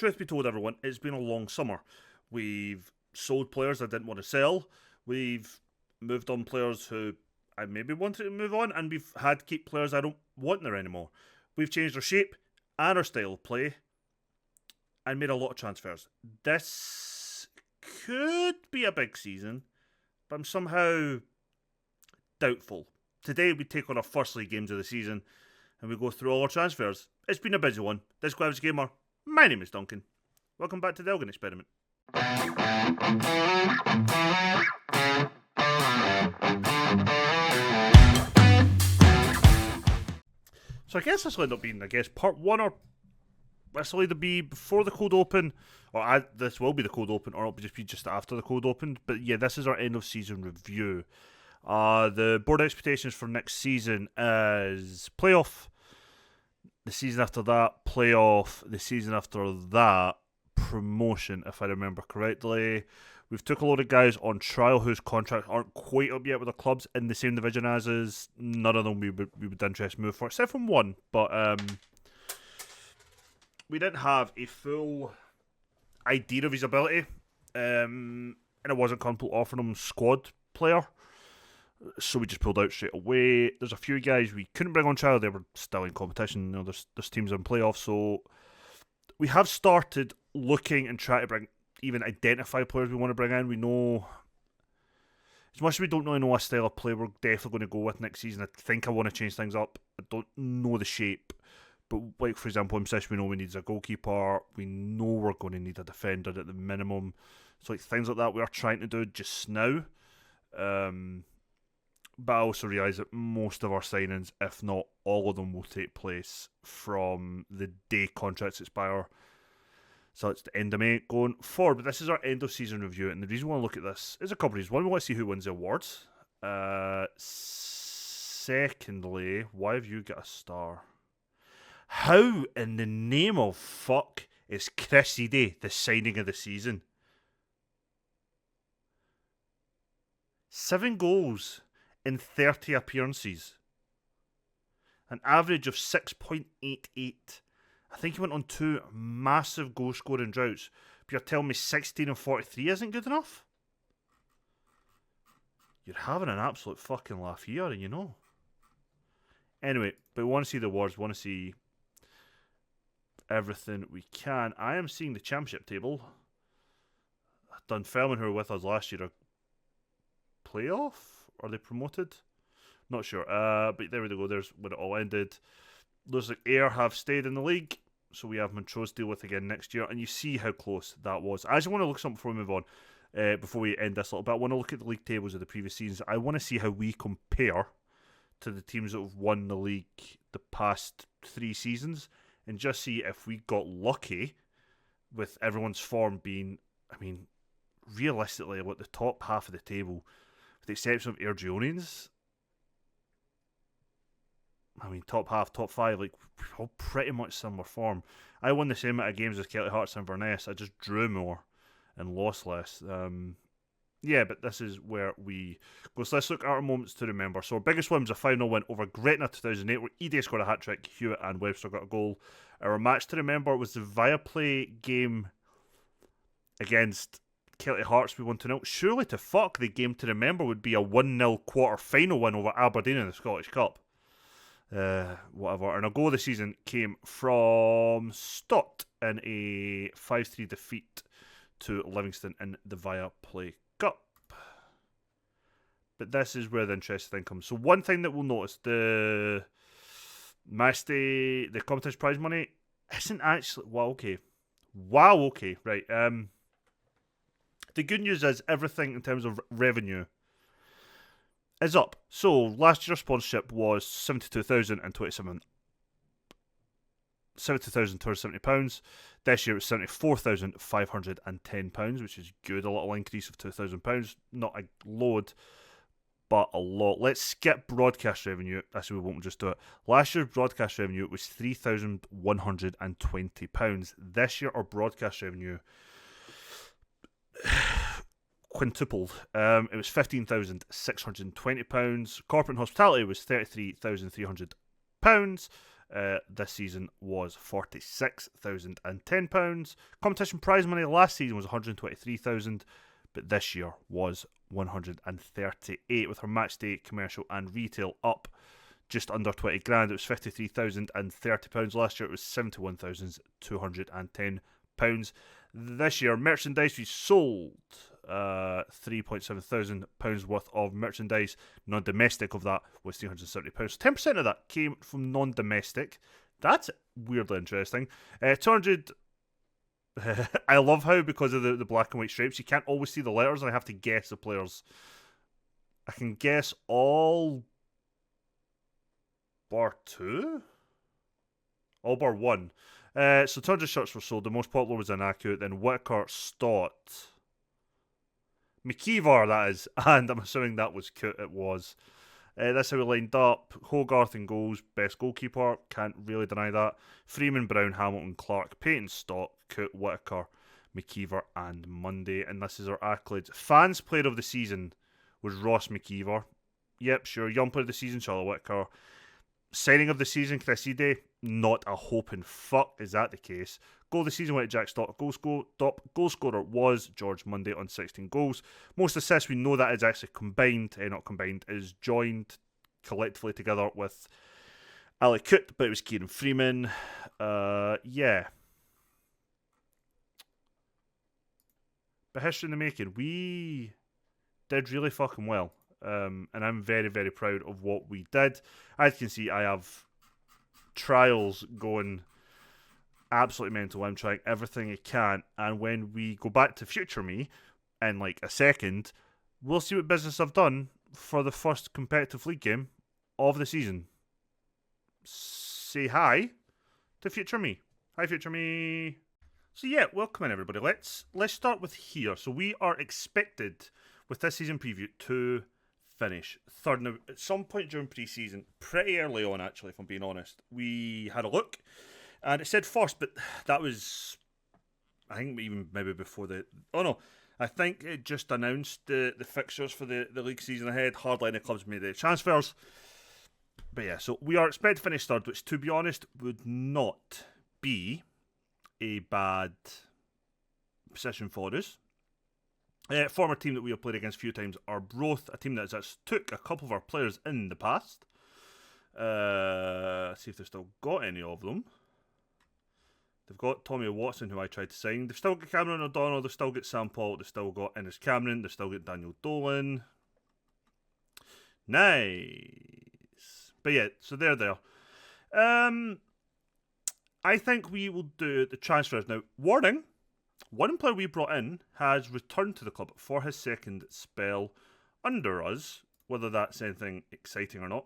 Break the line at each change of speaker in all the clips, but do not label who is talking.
truth be told, everyone, it's been a long summer. We've sold players I didn't want to sell. We've moved on players who I maybe wanted to move on, and we've had to keep players I don't want there anymore. We've changed our shape and our style of play and made a lot of transfers. This could be a big season, but I'm somehow doubtful. Today we take on our first league games of the season and we go through all our transfers. It's been a busy one. This is Glav's Gamer. My name is Duncan. Welcome back to the Elgin Experiment. So I guess this will end up being, part one, or this will either be before the cold open, or this will be the cold open, or it'll just be just after the cold open. But yeah, this is our end of season review. The board expectations for next season is playoff. The season after that, playoff. The season after that, promotion, if I remember correctly. We've took a lot of guys on trial whose contracts aren't quite up yet with their clubs in the same division as us. None of them we would interest move for, except from one. But we didn't have a full idea of his ability, and it wasn't comfortable offering him squad player. So we just pulled out straight away. There's a few guys we couldn't bring on trial. They were still in competition. There's teams in playoffs. So we have started looking and trying to even identify players we want to bring in. We know, as much as we don't really know a style of play we're definitely going to go with next season. I think I want to change things up. I don't know the shape. But like, for example, in Sish, we know we need a goalkeeper. We know we're going to need a defender at the minimum. So like things like that we are trying to do just now. But I also realise that most of our signings, if not all of them, will take place from the day contracts expire. So it's the end of May going forward. But this is our end of season review, and the reason we want to look at this is a couple of reasons. One, we want to see who wins the awards. Secondly, why have you got a star? How in the name of fuck is Chris Eady the signing of the season? 7 goals in 30 appearances. An average of 6.88. I think he went on 2 massive goal scoring droughts. But you're telling me 16 and 43 isn't good enough? You're having an absolute fucking laugh here, you know. Anyway, but we want to see the awards, we want to see everything we can. I am seeing the championship table. Dunfermline, who were with us last year, are playoff? Are they promoted? Not sure. But there we go. There's when it all ended. Looks like Ayr have stayed in the league, so we have Montrose to deal with again next year. And you see how close that was. I just want to look at something before we move on. Before we end this a little bit, I want to look at the league tables of the previous seasons. I want to see how we compare to the teams that have won the league the past 3 seasons, and just see if we got lucky with everyone's form being, I mean, realistically, what the top half of the table, with the exception of Airgionians, I mean, top half, top 5, like, we're all pretty much similar form. I won the same amount of games as Kelly Hearts and Inverness. I just drew more and lost less. Yeah, but this is where we go. So let's look at our moments to remember. So our biggest win was a 5-0 win over Gretna 2008, where Eady scored a hat-trick, Hewitt and Webster got a goal. Our match to remember was the Viaplay game against Kelty Hearts. We won 2-0. Surely to fuck, the game to remember would be a 1-0 quarter-final win over Aberdeen in the Scottish Cup. Whatever. And our goal of the season came from Stott in a 5-3 defeat to Livingston in the Viaplay Cup. But this is where the interesting thing comes. So one thing that we'll notice, the match day, the competition prize money isn't actually... Wow, okay. Right. The good news is everything in terms of revenue is up. So last year's sponsorship was £72,270. This year it's £74,510, which is good. A little increase of £2,000. Not a load, but a lot. Let's skip broadcast revenue. Actually, we won't just do it. Last year's broadcast revenue was £3,120. This year our broadcast revenue quintupled. It was £15,620. Corporate and hospitality was £33,300. this season was £46,010. Competition prize money last season was £123,000, but this year was £138, with her match day, commercial and retail up just under 20 grand. It was £53,030 last year. It was £71,210. This year, merchandise, we sold £3,700 worth of merchandise. Non-domestic of that was £370. 10% of that came from non-domestic. That's weirdly interesting. 200. I love how, because of the black and white stripes, you can't always see the letters, and I have to guess the players. I can guess all bar 2? All bar 1. So 200 shirts were sold. The most popular was Inaccurate, then Whitaker, Stott, McKeever, that is, and I'm assuming that was Coote. It was. That's how we lined up. Hogarth in goals, best goalkeeper, can't really deny that. Freeman, Brown, Hamilton, Clark, Payton, Stott, Coote, Whitaker, McKeever, and Monday. And this is our accolades. Fans player of the season was Ross McKeever. Yep, sure. Young player of the season, Charlotte Whitaker. Signing of the season, Chris Ede. Not a hope in fuck is that the case. Goal of the season went to Jack Stott. Top goal scorer was George Monday on 16 goals. Most assists, we know that is actually combined, not combined, is joined collectively together with Ali Coote, but it was Kieran Freeman. Yeah. But history in the making. We did really fucking well. And I'm very, very proud of what we did. As you can see, I have trials going absolutely mental. I'm trying everything I can, and when we go back to future me in like a second, we'll see what business I've done for the first competitive league game of the season. Say hi to future me. Hi, future me. So yeah, welcome in everybody. Let's start with here. So we are expected with this season preview to finish third. Now, at some point during pre-season, pretty early on actually, if I'm being honest, we had a look and it said first, but that was, I think, even maybe before I think it just announced the fixtures for the league season ahead. Hardly any clubs made the transfers, but yeah, so we are expected to finish third, which to be honest would not be a bad position for us. Former team that we have played against a few times are Broth, a team that has took a couple of our players in the past. See if they've still got any of them. They've got Tommy Watson, who I tried to sign. They've still got Cameron O'Donnell. They've still got Sam Paul. They've still got Innes Cameron. They've still got Daniel Dolan. Nice. But yeah, so they're there. I think we will do the transfers now. Warning. One player we brought in has returned to the club for his second spell under us. Whether that's anything exciting or not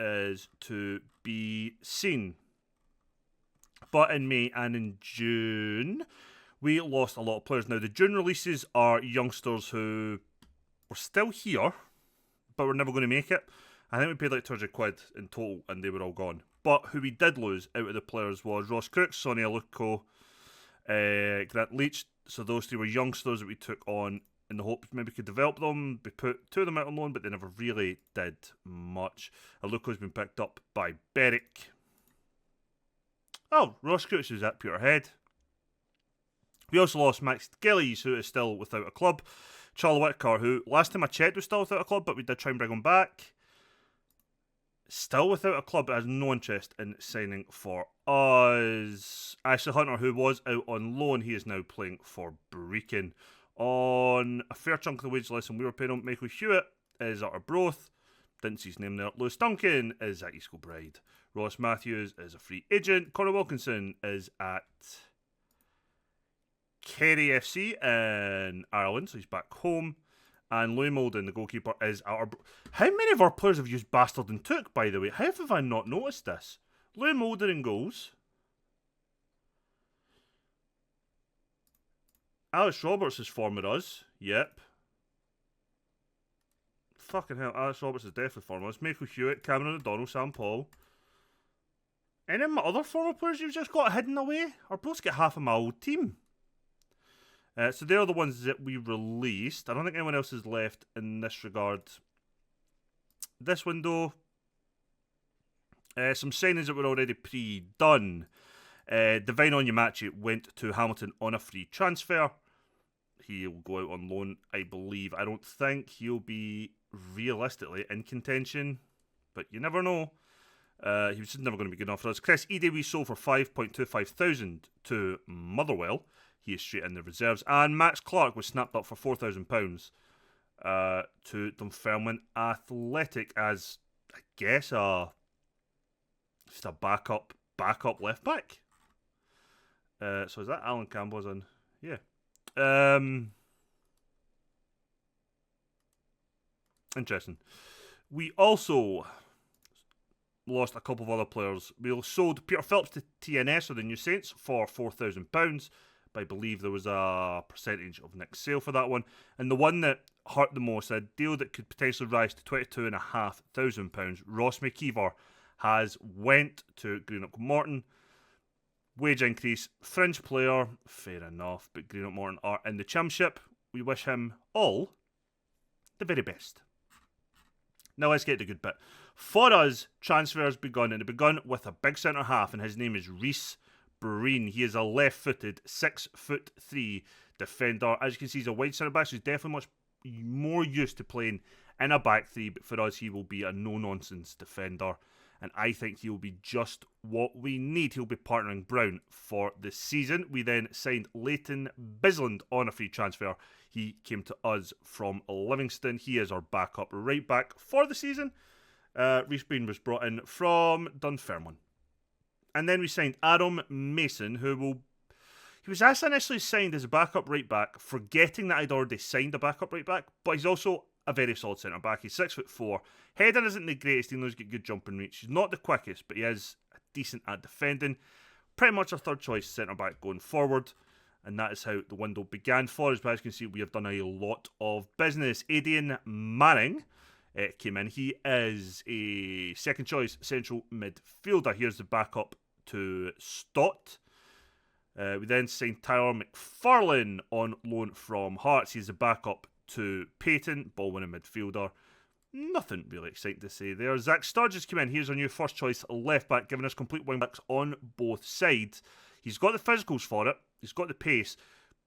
is to be seen. But in May and in June, we lost a lot of players. Now, the June releases are youngsters who were still here, but were never going to make it. I think we paid like £200 in total, and they were all gone. But who we did lose out of the players was Ross Crooks, Sonny Aluko, Grant Leach. So those two were youngsters that we took on in the hopes maybe we could develop them. We put two of them out on loan, but they never really did much. Aluko's been picked up by Berwick. Oh, Ross Crooks is at Peterhead. We also lost Max Gillies, who is still without a club. Charlie Whitaker, who last time I checked was still without a club, but we did try and bring him back. Still without a club, but has no interest in signing for us. Ashley Hunter, who was out on loan, he is now playing for Brecon. On a fair chunk of the wage list, and we were paying him. Michael Hewitt is at Arbroath. Didn't see his name there. Lewis Duncan is at East Kilbride. Ross Matthews is a free agent. Conor Wilkinson is at Kerry FC in Ireland, so he's back home. And Louis Molden, the goalkeeper, is at our... How many of our players have used Bastard and Took, by the way? How have I not noticed this? Louis Molden in goals. Alex Roberts is forming us. Yep. Fucking hell, Alex Roberts is definitely forming us. Michael Hewitt, Cameron O'Donnell, Sam Paul. Any of my other former players you've just got hidden away? Or both get half of my old team. So they're the ones that we released. I don't think anyone else is left in this regard. This window, Some signings that were already pre-done. Divine Onyemachi went to Hamilton on a free transfer. He'll go out on loan, I believe. I don't think he'll be realistically in contention, but you never know. He was just never going to be good enough for us. Chris Edey we sold for 5.25 thousand to Motherwell. He is straight in the reserves. And Max Clark was snapped up for £4,000 to Dunfermline Athletic as, I guess, just a backup left back. So is that Alan Campbell's in? Yeah. Interesting. We also lost a couple of other players. We sold Peter Phillips to TNS or the New Saints for £4,000. But I believe there was a percentage of Nick's sale for that one. And the one that hurt the most, a deal that could potentially rise to £22,500. Ross McKeever has went to Greenock Morton. Wage increase, fringe player, fair enough, but Greenock Morton are in the championship. We wish him all the very best. Now let's get to the good bit. For us, transfers begun, and it begun with a big centre half, and his name is Rhys Breen. He is a left-footed, 6'3" defender. As you can see, he's a wide centre back, so he's definitely much more used to playing in a back three, but for us, he will be a no-nonsense defender. And I think he'll be just what we need. He'll be partnering Brown for the season. We then signed Leighton Bisland on a free transfer. He came to us from Livingston. He is our backup right back for the season. Rhys Breen was brought in from Dunfermline. And then we signed Adam Mason, he was actually initially signed as a backup right back, forgetting that I'd already signed a backup right back, but he's also a very solid centre back. He's 6'4". Heading isn't the greatest, even though he's got good jumping reach. He's not the quickest, but he is decent at defending. Pretty much our third choice centre back going forward. And that is how the window began for us. But as you can see, we have done a lot of business. Aidan Manning came in. He is a second choice central midfielder. Here's the backup to Stott. We then signed Tyler McFarlane on loan from Hearts. He's the backup to Payton, ball winning midfielder. Nothing really exciting to say there. Zach Sturgis came in. Here's our new first choice left back, giving us complete wing backs on both sides. He's got the physicals for it. He's got the pace.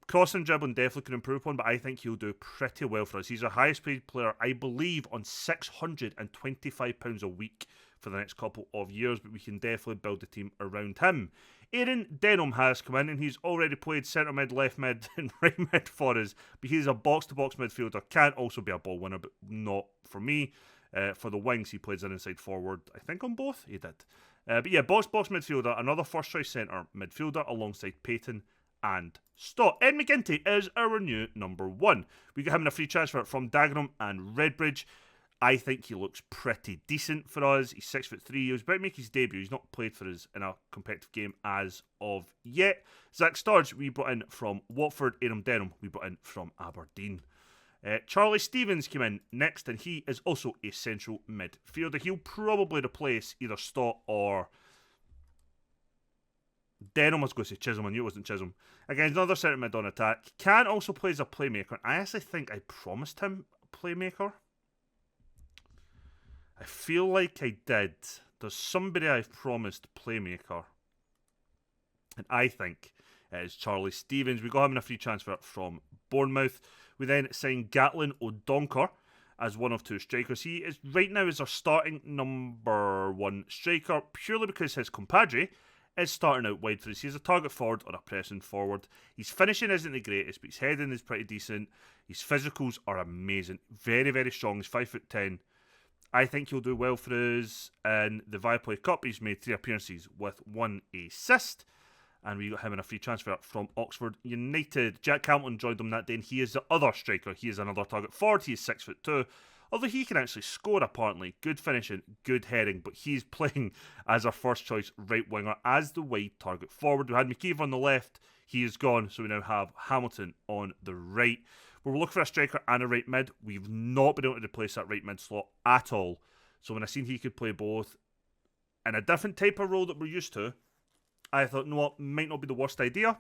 Crossing and dribbling definitely can improve upon, but I think he'll do pretty well for us. He's our highest paid player, I believe, on £625 a week for the next couple of years, but we can definitely build the team around him. Aaron Denham has come in, and he's already played centre mid, left mid, and right mid for us, but he's a box-to-box midfielder. Can also be a ball winner, but not for me. For the wings, he plays an inside forward, I think on both, he did. But yeah, box-to-box midfielder, another first-choice centre midfielder alongside Payton and Stott. Ed McGinty is our new number one. We got him in a free transfer from Dagenham and Redbridge. I think he looks pretty decent for us. He's 6'3". He was about to make his debut. He's not played for us in a competitive game as of yet. Zach Sturge we brought in from Watford. Aaron Denham we brought in from Aberdeen. Charlie Stevens came in next, and he is also a central midfielder. He'll probably replace either Stott or Denham. I was going to say Chisholm. I knew it wasn't Chisholm. Again, another centre mid on attack. Can also play as a playmaker. I actually think I promised him a playmaker. I feel like I did. There's somebody I've promised playmaker. And I think it is Charlie Stevens. We got him in a free transfer from Bournemouth. We then signed Gatlin O'Donkor as one of two strikers. He is right now is our starting number one striker, purely because his compadre is starting out wide for us. He's a target forward or a pressing forward. His finishing isn't the greatest, but his heading is pretty decent. His physicals are amazing. Very, very strong. He's 5'10". I think he'll do well for us in the Viaplay Cup. He's made 3 appearances with 1 assist. And we got him in a free transfer from Oxford United. Jack Hamilton joined him that day, and he is the other striker. He is another target forward. He is 6'2". Although he can actually score, apparently. Good finishing, good heading, but he's playing as our first choice right winger, as the wide target forward. We had McKeever on the left. He is gone, so we now have Hamilton on the right. We're looking for a striker and a right mid. We've not been able to replace that right mid slot at all. So when I seen he could play both in a different type of role that we're used to, I thought, no, what, might not be the worst idea.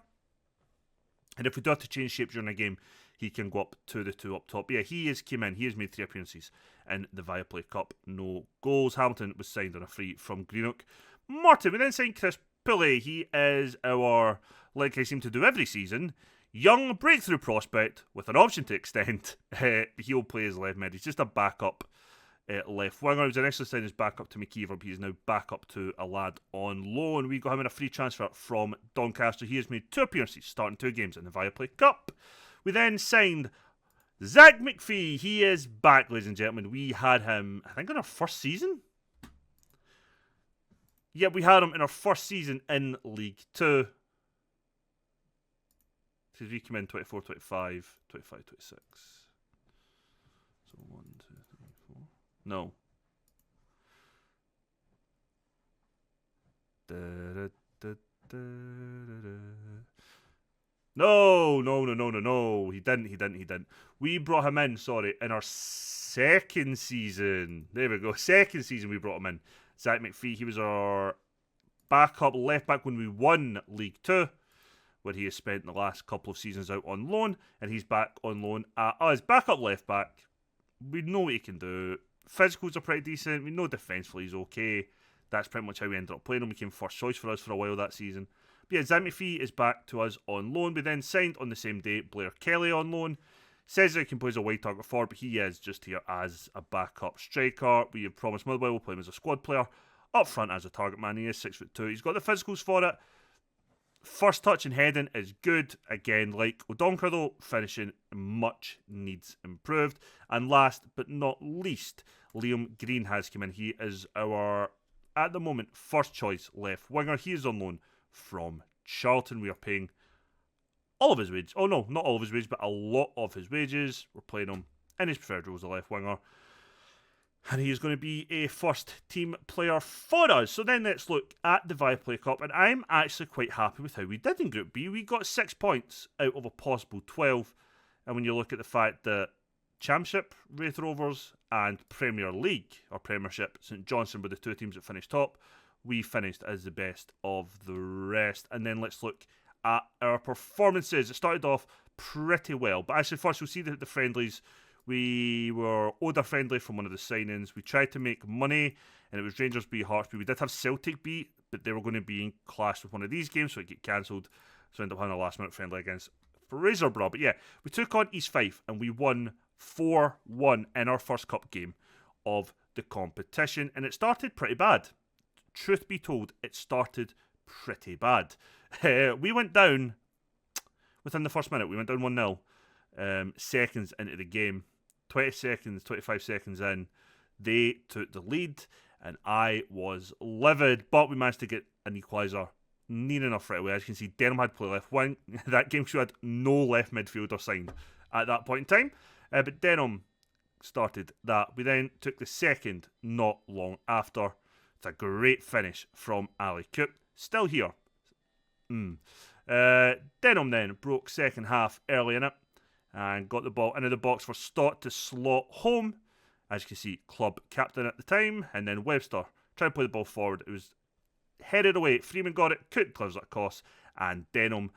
And if we do have to change shape during a game, he can go up to the two up top. But yeah, he has came in. He has made 3 appearances in the Viaplay Cup. No goals. Hamilton was signed on a free from Greenock. Martin, we then signed Chris Pulley. He is our, like I seem to do every season, young breakthrough prospect with an option to extend. He'll play as left mid. He's just a backup left winger. He was initially signed as backup to McKeever, but he's now back up to a lad on loan. We got him in a free transfer from Doncaster. He has made 2 appearances, starting 2 games in the Viaplay Cup. We then signed Zach McPhee. He is back, ladies and gentlemen. We had him, I think, in our first season. Yeah, we had him in our first season in League 2. Because we came in 24, 25, 25, 26. So 1, 2, 3, 4. No. No. He didn't. We brought him in, in our second season. There we go. Second season we brought him in. Zach McPhee, he was our backup left back when we won League 2, where he has spent the last couple of seasons out on loan, and he's back on loan at us. Backup left back. We know what he can do. Physicals are pretty decent. We know defensively he's okay. That's pretty much how we ended up playing him. He became first choice for us for a while that season. But yeah, Zach McPhee is back to us on loan. We then signed on the same day Blair Kelly on loan. Says that he can play as a wide target forward, but he is just here as a backup striker. We have promised Motherwell will play him as a squad player. Up front as a target man, he is 6'2". He's got the physicals for it. First touch and heading is good. Again, like O'Donkor though, finishing much needs improved. And last but not least, Liam Green has come in. He is our, at the moment, first choice left winger. He is on loan from Charlton. We are paying all of his wages. Oh no, not all of his wages, but a lot of his wages. We're playing him in his preferred role as a left winger. And he is going to be a first team player for us. So then let's look at the Viaplay Cup. And I'm actually quite happy with how we did in Group B. We got 6 points out of a possible 12. And when you look at the fact that Championship, Wraith Rovers, and Premier League, or Premiership, St Johnstone were the 2 teams that finished top, we finished as the best of the rest. And then let's look at our performances. It started off pretty well. But actually first we'll see the friendlies. We were owed a friendly from one of the signings. We tried to make money, and it was Rangers B, Hearts B. We did have Celtic B, but they were going to be in clash with one of these games, so it got cancelled. So I ended up having a last-minute friendly against Fraserburgh. But yeah, we took on East Fife, and we won 4-1 in our first cup game of the competition. And it started pretty bad. Truth be told, it started pretty bad. We went down within the first minute. We went down 1-0 seconds into the game. 25 seconds in, they took the lead, and I was livid, but we managed to get an equaliser near enough right away. As you can see, Denham had played left wing. That game show had no left midfielder signed at that point in time, but Denham started that. We then took the second not long after. It's a great finish from Ali Cook. Still here. Denham then broke second half early in it, and got the ball into the box for Stott to slot home. As you can see, club captain at the time. And then Webster tried to play the ball forward. It was headed away. Freeman got it, Cook clears it across, and Denham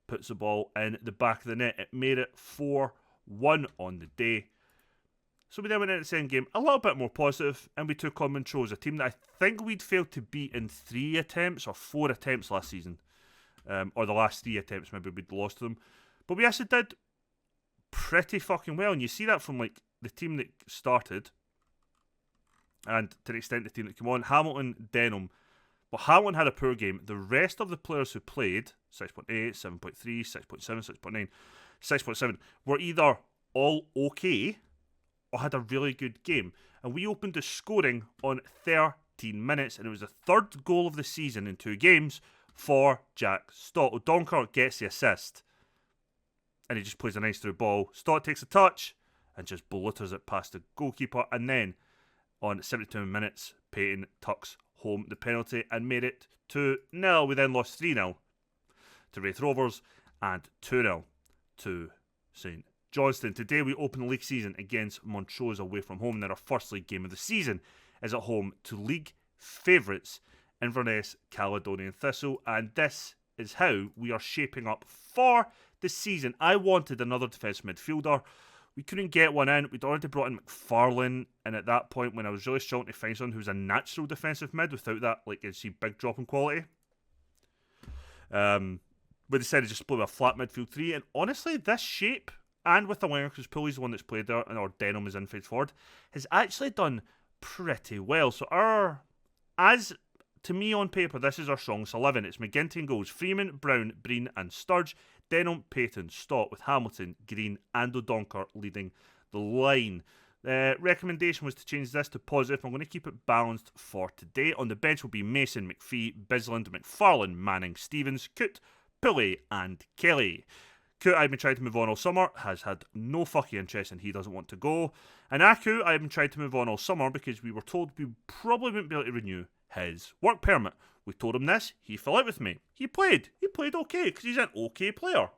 puts the ball in the back of the net. It made it 4-1 on the day. So we then went into the second game a little bit more positive, and we took on Montrose, a team that I think we'd failed to beat in 3 attempts or 4 attempts last season. Or the last 3 attempts, maybe we'd lost to them. But we actually did pretty fucking well, and you see that from like the team that started and to the extent the team that came on. Hamilton, Denham. Well, Hamilton had a poor game. The rest of the players who played 6.8, 7.3, 6.7, 6.9, 6.7 were either all okay or had a really good game. And we opened the scoring on 13 minutes, and it was the 3rd goal of the season in 2 games for Jack Stott. O'Donkor gets the assist, and he just plays a nice through ball. Stott takes a touch and just blutters it past the goalkeeper. And then on 72 minutes, Payton tucks home the penalty and made it 2-0. We then lost 3-0 to Wraith Rovers and 2-0 to St Johnstone. Today we open the league season against Montrose away from home. And then our first league game of the season is at home to league favourites Inverness Caledonian Thistle. And this is how we are shaping up for the season. I wanted another defensive midfielder. We couldn't get one in. We'd already brought in McFarlane, and at that point, when I was really struggling to find someone who was a natural defensive mid without that, like, you see, big drop in quality, we decided to just play with a flat midfield three. And honestly, this shape, and with the winger, because Pulley's the one that's played there, and our Denham is in forward, has actually done pretty well. So to me on paper, this is our strongest 11. It's McGinty in goals, Freeman, Brown, Breen and Sturge, Denham, Payton, Stott with Hamilton, Green and O'Donkor leading the line. The recommendation was to change this to positive. I'm going to keep it balanced for today. On the bench will be Mason, McPhee, Bisland, McFarlane, Manning, Stevens, Coote, Pulley and Kelly. Coote, I've been trying to move on all summer, has had no fucking interest and he doesn't want to go. And Aku, I've been trying to move on all summer because we were told we probably wouldn't be able to renew his work permit. We told him this, he fell out with me. He played okay because he's an okay player.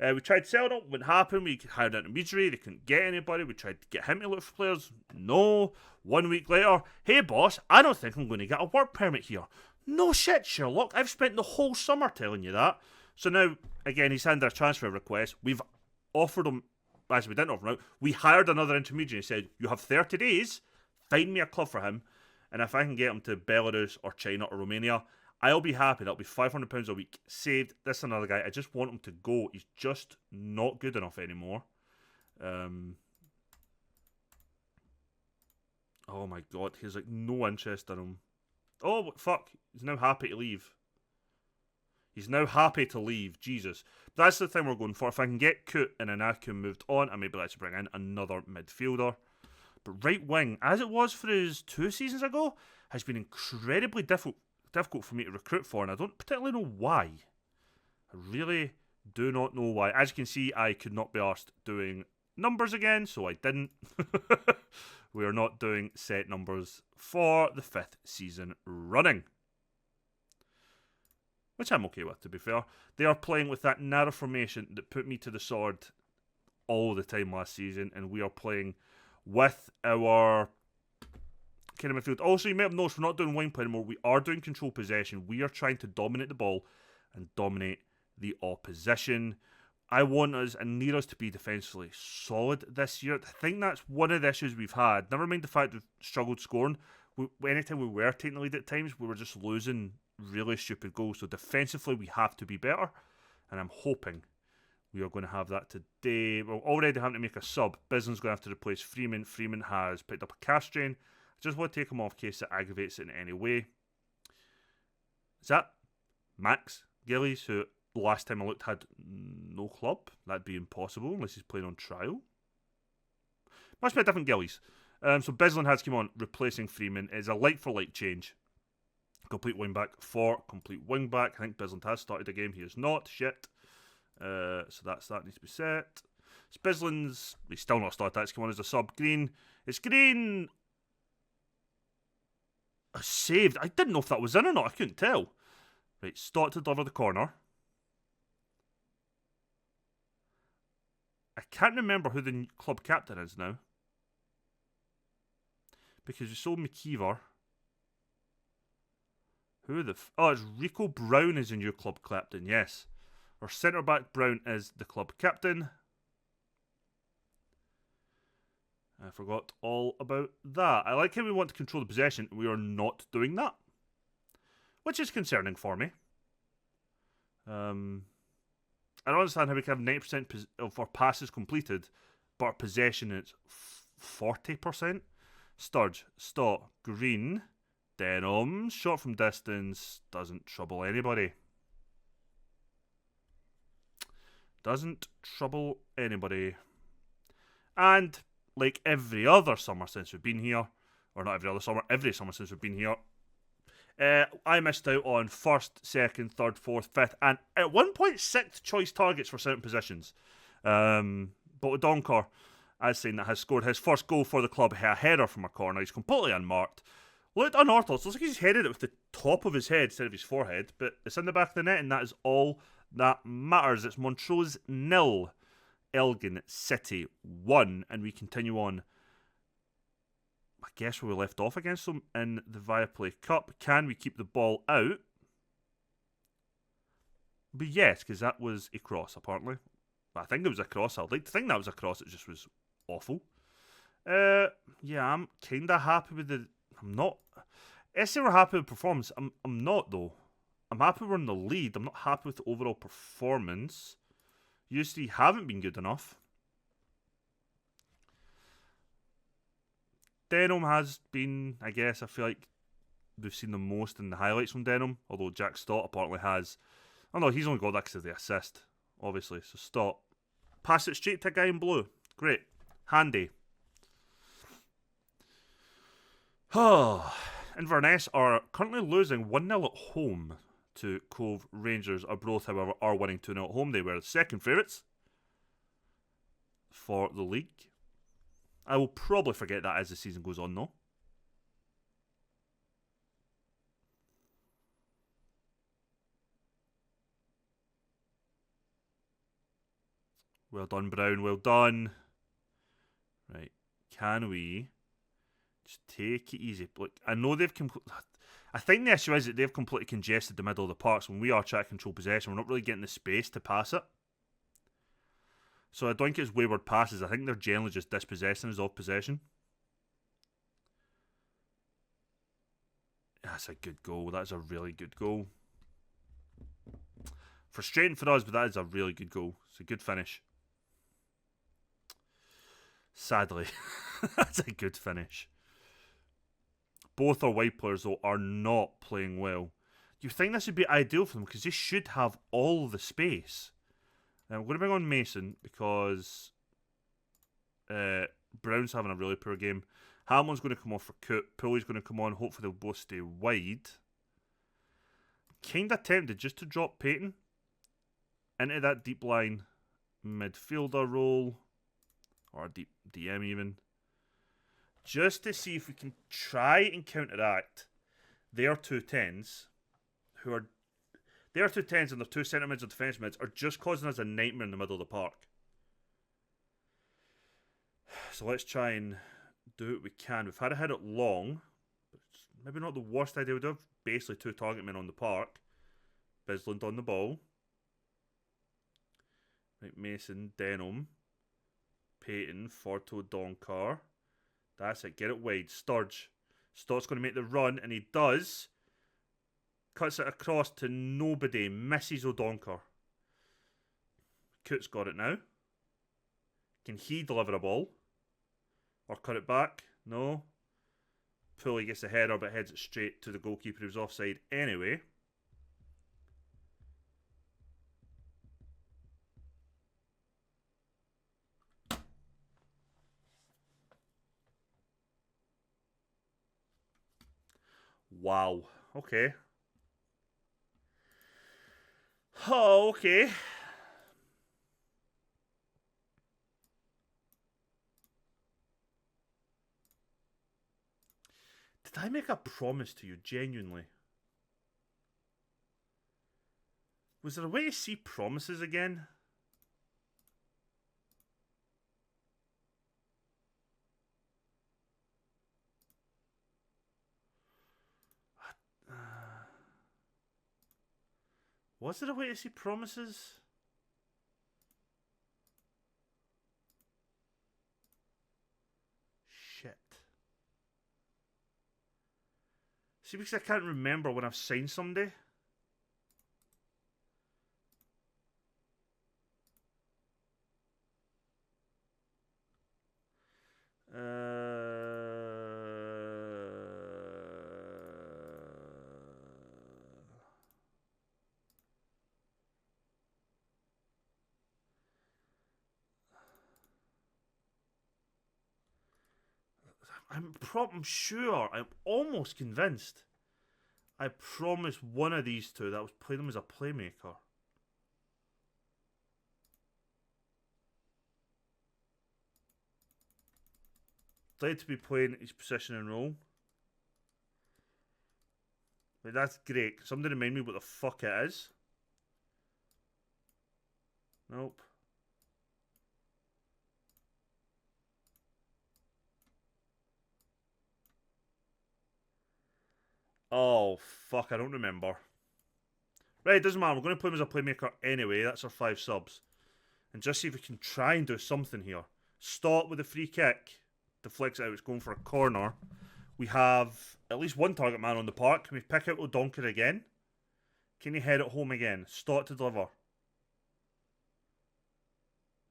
We tried selling him, wouldn't happen. We hired an intermediary, they couldn't get anybody. We tried to get him to look for players, no. 1 week later, hey boss, I don't think I'm going to get a work permit here. No shit, Sherlock, I've spent the whole summer telling you that. So now, again, he's handed a transfer request. We've offered him, actually we didn't offer him out, we hired another intermediary and said, you have 30 days, find me a club for him, and if I can get him to Belarus or China or Romania, I'll be happy. That'll be £500 a week saved. This is another guy, I just want him to go. He's just not good enough anymore. Oh my god, he's like no interest in him. Oh, fuck, he's now happy to leave. He's now happy to leave. Jesus. That's the thing we're going for. If I can get Coote and Anaku moved on, I may be able to bring in another midfielder. But right wing, as it was for us 2 seasons ago, has been incredibly difficult for me to recruit for, and I don't particularly know why. I really do not know why. As you can see, I could not be arsed doing numbers again, so I didn't. We are not doing set numbers for the 5th season running. Which I'm okay with, to be fair. They are playing with that narrow formation that put me to the sword all the time last season, and we are playing with our kind of midfield. Also, you may have noticed we're not doing wing play anymore. We are doing control possession. We are trying to dominate the ball and dominate the opposition. I want us and need us to be defensively solid this year. I think that's one of the issues we've had. Never mind the fact we've struggled scoring. Anytime we were taking the lead at times, we were just losing really stupid goals. So defensively, we have to be better. And I'm hoping we are going to have that today. We're already having to make a sub. Bisland's going to have to replace Freeman. Freeman has picked up a calf strain. I just want to take him off in case it aggravates it in any way. Is that Max Gillies, who last time I looked had no club? That'd be impossible unless he's playing on trial. Must be a different Gillies. So Bisland has come on, replacing Freeman. It's a like-for-like change. Complete wing-back for complete wing-back. I think Bisland has started a game. He is not. Shit. So that needs to be set. It's Bisland's... He's still not started. That's come on as a sub. Green. It's Green... Saved. I didn't know if that was in or not. I couldn't tell. Right, Stott to deliver the corner. I can't remember who the club captain is now. Because we sold McKeever. Who the... Oh, it's Rico Brown is the new club captain, yes. Our centre-back Brown is the club captain. I forgot all about that. I like how we want to control the possession. We are not doing that. Which is concerning for me. I don't understand how we can have 90% of our passes completed, but our possession is 40%. Sturge, Stott, Green, Denham, shot from distance, doesn't trouble anybody. Doesn't trouble anybody. And like every other summer since we've been here, or not every other summer, every summer since we've been here, I missed out on 1st, 2nd, 3rd, 4th, 5th, and at one point 6th choice targets for certain positions. But O'Donkor, as saying that, has scored his first goal for the club, a header from a corner. He's completely unmarked. Looked unorthodox. Looks like he's headed it with the top of his head instead of his forehead, but it's in the back of the net, and that is all that matters. It's Montrose 0, Elgin City 1, and we continue on. I guess where we left off against them in the Viaplay Cup. Can we keep the ball out? But yes, because that was a cross, apparently. I think it was a cross. I'd like to think that was a cross. It just was awful. Uh, yeah, I'm kind of happy with the. I'm not. If they were happy with performance, I'm not though. I'm happy we're in the lead. I'm not happy with the overall performance. USD haven't been good enough. Denim has been, I guess, I feel like we've seen the most in the highlights from Denim, although Jack Stott apparently has. Oh no, he's only got that because of the assist, obviously. So Stott. Pass it straight to a guy in blue. Great. Handy. Inverness are currently losing 1-0 at home to Cove Rangers. Are both, however, are winning 2-0 at home. They were the second favourites for the league. I will probably forget that as the season goes on, though. Well done, Brown. Well done. Right. Can we just take it easy? Look, I know they've I think the issue is that they've completely congested the middle of the park. So when we are trying to control possession, we're not really getting the space to pass it. So I don't think it's wayward passes. I think they're generally just dispossessing us of possession. That's a good goal. That's a really good goal. Frustrating for us, but that is a really good goal. It's a good finish. Sadly, that's a good finish. Both our wide players, though, are not playing well. You think this would be ideal for them because they should have all the space. I'm going to bring on Mason because Brown's having a really poor game. Hamlin's going to come off for Coop. Pulley's going to come on. Hopefully they'll both stay wide. Kind of tempted just to drop Peyton into that deep line midfielder role. Or a deep DM even. Just to see if we can try and counteract their two tens, who are their two tens and their two centre mids or defence mids are just causing us a nightmare in the middle of the park. So let's try and do what we can. We've had to hit it long, but it's maybe not the worst idea. We do have basically two target men on the park. Bisland on the ball. Right, Mason, Denham, Peyton, Forto, Doncar. That's it. Get it wide. Sturge. Stott's going to make the run, and he does. Cuts it across to nobody. Misses O'Donkor. Coot's got it now. Can he deliver a ball? Or cut it back? No. Pulley gets the header, but heads it straight to the goalkeeper who's offside anyway. Wow. Okay. Oh, okay. Did I make a promise to you, genuinely? Was there a way to see promises again? Was there a way to see promises? Shit. See, because I can't remember when I've signed somebody. I'm sure. I'm almost convinced. I promised one of these two that I was playing them as a playmaker. Glad to be playing his position and role. But that's great. Somebody remind me what the fuck it is. Nope. Oh, fuck, I don't remember. Right, it doesn't matter. We're going to play him as a playmaker anyway. That's our 5 subs. And just see if we can try and do something here. Stop with a free kick. Deflects it out. It's going for a corner. We have at least one target man on the park. Can we pick out O'Donker again? Can he head it home again? Stott to deliver.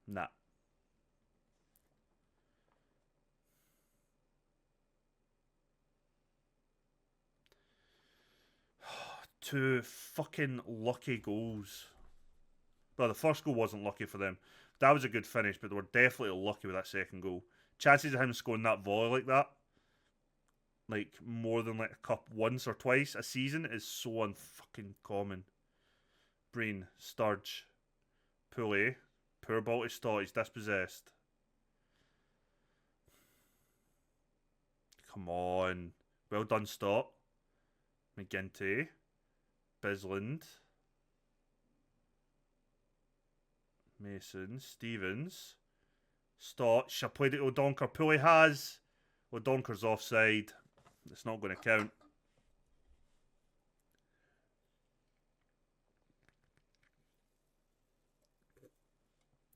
Nah. Two fucking lucky goals. Well, the first goal wasn't lucky for them. That was a good finish, but they were definitely lucky with that second goal. Chances of him scoring that volley like that, like more than like a cup once or twice a season, is so unfucking common. Breen, Sturge, Poulet, poor ball to Stott, he's dispossessed. Come on. Well done, Stott. McGinty. Bisland. Mason. Stevens. Stott. She played it to O'Donker. Poulet has. O'Donker's offside. It's not going to count.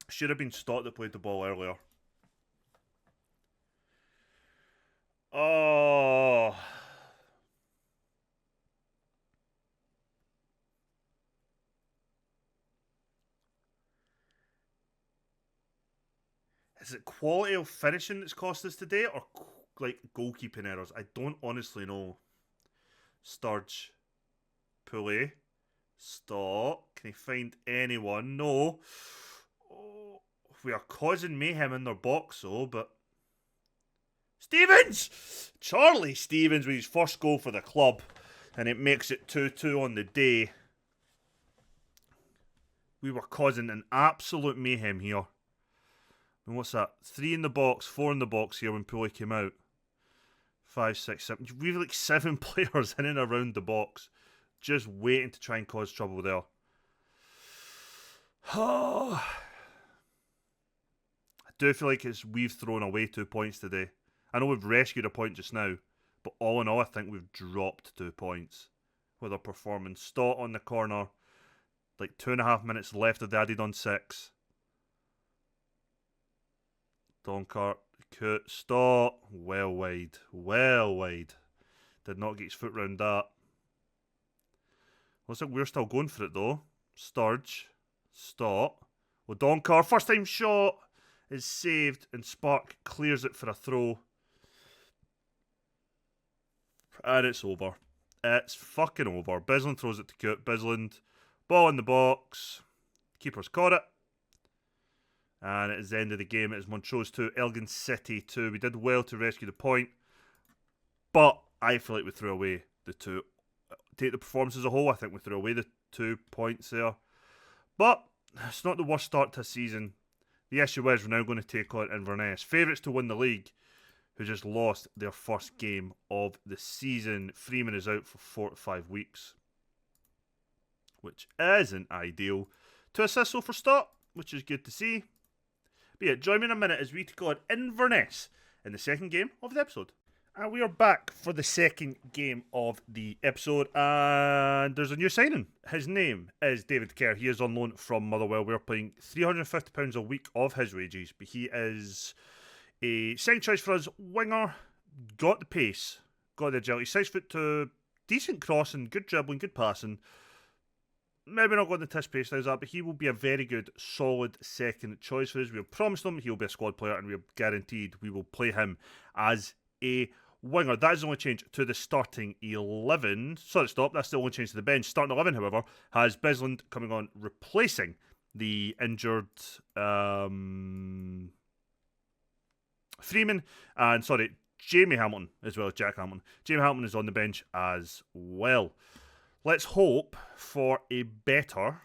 Should have been Stott that played the ball earlier. Oh. Is it quality of finishing that's cost us today, or like goalkeeping errors? I don't honestly know. Sturge. Poulet. Stott. Can he find anyone? No. Oh, we are causing mayhem in their box, though, but... Stevens! Charlie Stevens with his first goal for the club, and it makes it 2-2 on the day. We were causing an absolute mayhem here. And what's that? 3 in the box, 4 in the box here when Poulet came out. 5, 6, 7. We have like 7 players in and around the box, just waiting to try and cause trouble there. I do feel like we've thrown away 2 points today. I know we've rescued a point just now, but all in all, I think we've dropped 2 points with our performance. Stott on the corner, like 2.5 minutes left of the added on 6. Donkart, Kurt, Stott, well wide. Did not get his foot round that. Looks like we're still going for it though. Sturge, Stott, O'Donkar, first time shot is saved, and Spark clears it for a throw. And it's over. It's fucking over. Bisland throws it to Kurt. Bisland, ball in the box. Keeper's caught it. And it is the end of the game. It is Montrose 2, Elgin City 2. We did well to rescue the point, but I feel like we threw away the 2. Take the performance as a whole, I think we threw away the 2 points there. But it's not the worst start to a season. The issue is we're now going to take on Inverness, favourites to win the league, who just lost their first game of the season. Freeman is out for 4 to 5 weeks, which isn't ideal. 2 assists for Stott, which is good to see. But yeah, join me in a minute as we take on Inverness in the second game of the episode. And we are back for the second game of the episode, and there's a new signing. His name is David Kerr. He is on loan from Motherwell. We're paying £350 a week of his wages, but he is a second choice for us. Winger, got the pace, got the agility, 6'2", decent crossing, good dribbling, good passing. Maybe not got the test pace like that, but he will be a very good, solid second choice for us. We have promised him he'll be a squad player, and we have guaranteed we will play him as a winger. That is the only change to the starting 11. Sorry, stop. That's the only change to the bench. Starting 11, however, has Bisland coming on, replacing the injured Freeman, and Jamie Hamilton as well as Jack Hamilton. Jamie Hamilton is on the bench as well. Let's hope for a better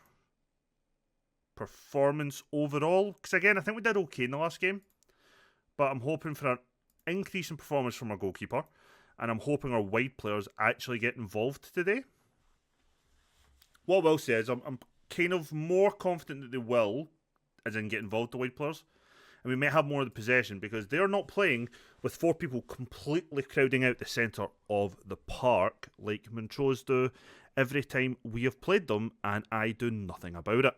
performance overall, because again, I think we did okay in the last game, but I'm hoping for an increase in performance from our goalkeeper, and I'm hoping our wide players actually get involved today. What I will say is I'm kind of more confident that they will, as in get involved, the wide players, and we may have more of the possession because they're not playing with 4 people completely crowding out the centre of the park like Montrose do. every time we have played them, and I do nothing about it.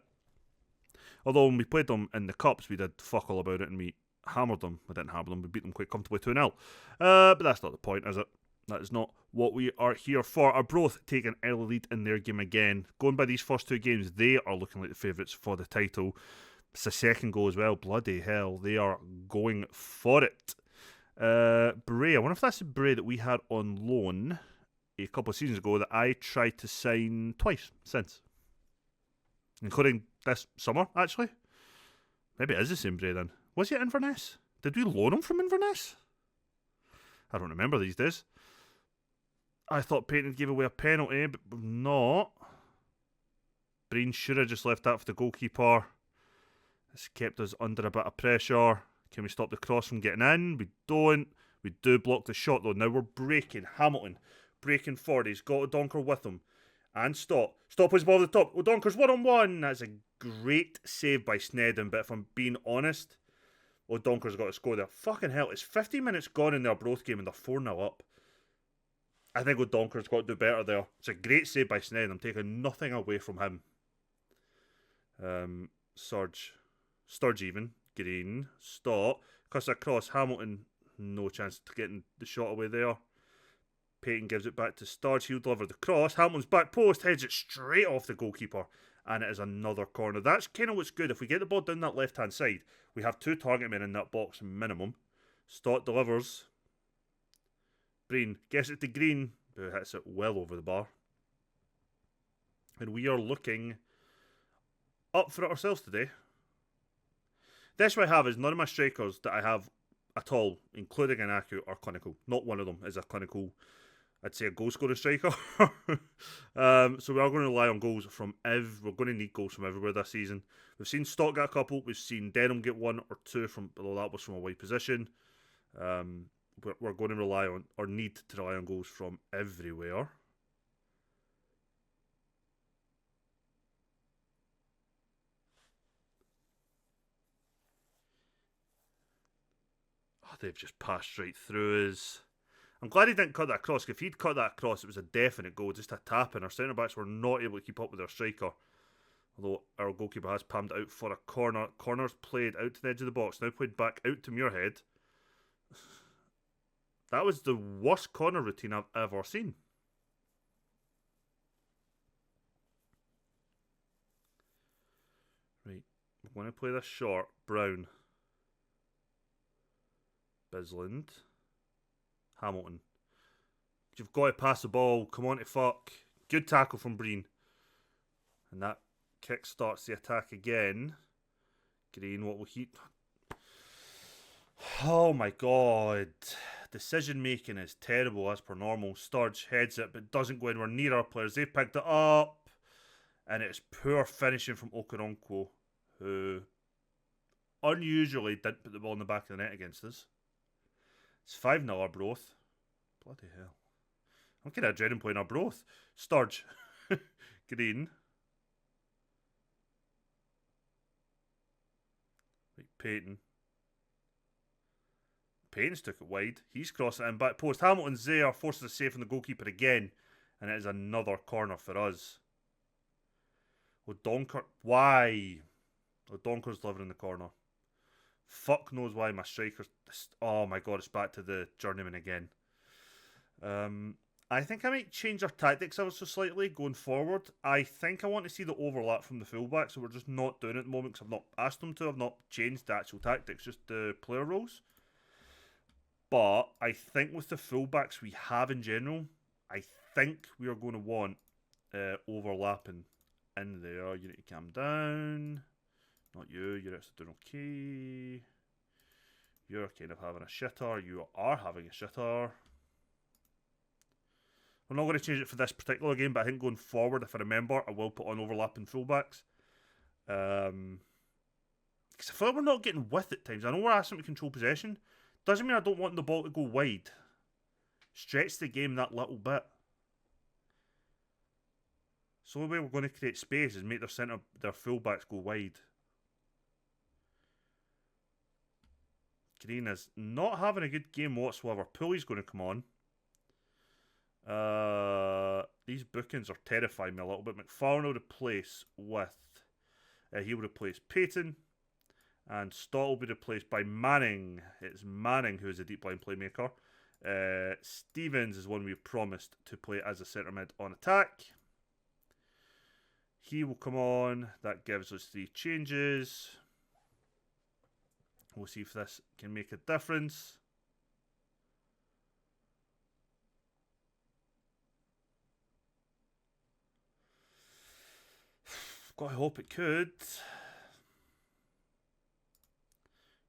Although when we played them in the Cups, we did fuck all about it and we hammered them. We didn't hammer them, we beat them quite comfortably 2-0. But that's not the point, is it? That is not what we are here for. Arbroath take an early lead in their game again. Going by these first two games, they are looking like the favourites for the title. It's a second goal as well. Bloody hell, they are going for it. Bray, I wonder if that's the Bray that we had on loan a couple of seasons ago that I tried to sign twice since. Including this summer, actually. Maybe it is the same Bray then. Was he at Inverness? Did we loan him from Inverness? I don't remember these days. I thought Payton gave away a penalty, but not. Breen should have just left that for the goalkeeper. It's kept us under a bit of pressure. Can we stop the cross from getting in? We don't. We do block the shot though. Now we're breaking. Hamilton breaking forward. He's got O'Donkor with him. And stop. Stop his ball at the top. O'Donkor's 1-on-1. That's a great save by Snedden, but if I'm being honest, O'Donkor's got to score there. Fucking hell, it's 15 minutes gone in their Arbroath game and they're 4-0 up. I think O'Donkor's got to do better there. It's a great save by Snedden. I'm taking nothing away from him. Sturge even. Green. Stop. Cuts across. Hamilton. No chance to getting the shot away there. Payton gives it back to Sturge. He'll deliver the cross. Hamilton's back post. Heads it straight off the goalkeeper. And it is another corner. That's kind of what's good. If we get the ball down that left-hand side, we have 2 target men in that box minimum. Stott delivers. Breen gets it to Green, who hits it well over the bar. And we are looking up for it ourselves today. The issue I have is none of my strikers that I have at all, including Anaku, are clinical. Not one of them is a clinical, I'd say, a goal scoring striker. So we are going to rely on goals from we're going to need goals from everywhere this season. We've seen Stott get a couple. We've seen Denham get 1 or 2 from, although that was from a wide position. We're going to rely on, or need to rely on goals from everywhere. Oh, they've just passed right through us. I'm glad he didn't cut that across. If he'd cut that across, it was a definite goal. Just a tap in. Our centre backs were not able to keep up with their striker. Although our goalkeeper has palmed out for a corner. Corners played out to the edge of the box. Now played back out to Muirhead. That was the worst corner routine I've ever seen. Right. We're going to play this short. Brown. Bisland. Hamilton. You've got to pass the ball. Come on to fuck. Good tackle from Breen. And that kick starts the attack again. Green, what will he... Oh my god. Decision making is terrible as per normal. Sturge heads it but doesn't go anywhere near our players. They've picked it up. And it's poor finishing from Okoronkwo, who unusually didn't put the ball in the back of the net against us. It's 5-0 Arbroath. Bloody hell. I'm kind of dreading playing Arbroath. Sturge. Green. Right, Payton. Payton's took it wide. He's crossing it in back post. Hamilton's there. Forces a save from the goalkeeper again. And it is another corner for us. O'Donkor. Why? O'Donkor's delivering in the corner. Fuck knows why my strikers... Oh my god, it's back to the journeyman again. I think I might change our tactics ever so slightly going forward. I think I want to see the overlap from the fullback, so we're just not doing it at the moment because I've not asked them to. I've not changed the actual tactics, just the player roles. But I think with the fullbacks we have in general, I think we are going to want overlapping in there. You need to calm down. Not you. You're actually doing okay. You're kind of having a shitter. You are having a shitter. I'm not going to change it for this particular game, but I think going forward, if I remember, I will put on overlapping fullbacks. Because I feel like we're not getting width at times. I know we're asking to control possession. Doesn't mean I don't want the ball to go wide. Stretch the game that little bit. So the way we're going to create space is make their fullbacks go wide. Green is not having a good game whatsoever. Pulley's going to come on. These bookings are terrifying me a little bit. McFarlane will replace with... he will replace Payton. And Stott will be replaced by Manning. It's Manning who is a deep line playmaker. Stevens is one we've promised to play as a centre mid on attack. He will come on. That gives us 3 changes. We'll see if this can make a difference. Gotta hope it could.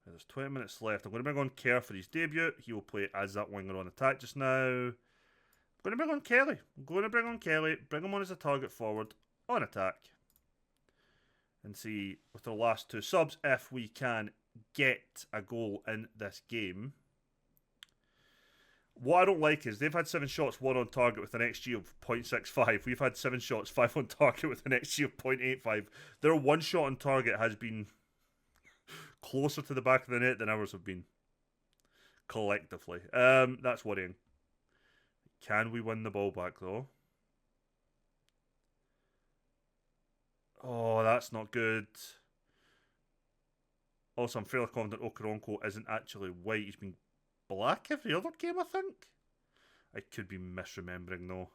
There's 20 minutes left. I'm going to bring on Kerr for his debut. He will play as that winger on attack just now. I'm going to bring on Kelly. Bring him on as a target forward on attack. And see, with our last 2 subs, if we can get a goal in this game. What I don't like is they've had 7 shots, 1 on target with an XG of 0.65. We've had 7 shots, 5 on target with an XG of 0.85. Their 1 shot on target has been closer to the back of the net than ours have been. Collectively. That's worrying. Can we win the ball back though? Oh, that's not good. Also, I'm fairly confident Okoronkwo isn't actually white. He's been black every other game, I think. I could be misremembering though.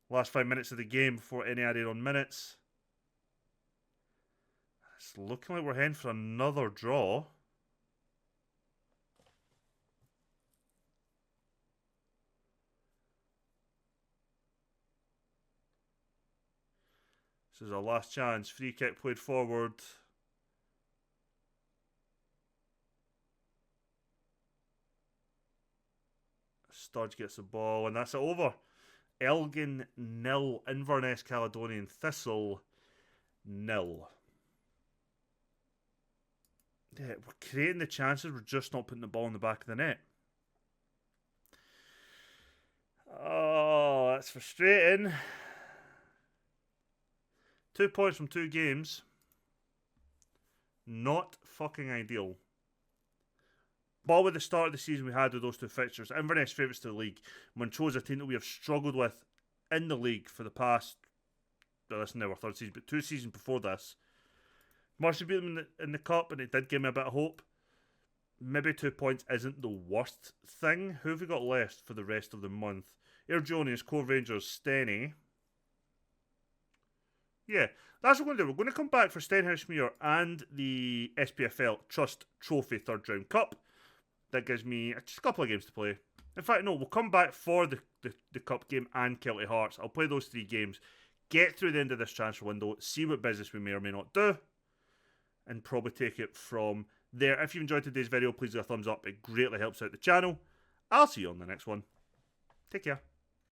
Last 5 minutes of the game before any added on minutes. It's looking like we're heading for another draw. This is our last chance. Free kick played forward. Sturge gets the ball, and that's it over. Elgin 0, Inverness Caledonian Thistle 0. Yeah, we're creating the chances, we're just not putting the ball in the back of the net. Oh, that's frustrating. 2 points from 2 games. Not fucking ideal. But with the start of the season we had with those 2 fixtures, Inverness favourites to the league, Montrose, a team that we have struggled with in the league for the past, well, this is now our 3rd season, but 2 seasons before this. Marcy beat them in the cup, and it did give me a bit of hope. Maybe 2 points isn't the worst thing. Who have we got left for the rest of the month? Air Jonius, Cove Rangers, Steny. Yeah, that's what we're going to do. We're going to come back for Stenhousemuir and the SPFL Trust Trophy 3rd Round Cup. That gives me just a couple of games to play. In fact, no, we'll come back for the Cup game and Celtic Hearts. I'll play those 3 games, get through the end of this transfer window, see what business we may or may not do, and probably take it from there. If you enjoyed today's video, please give a thumbs up. It greatly helps out the channel. I'll see you on the next one. Take care.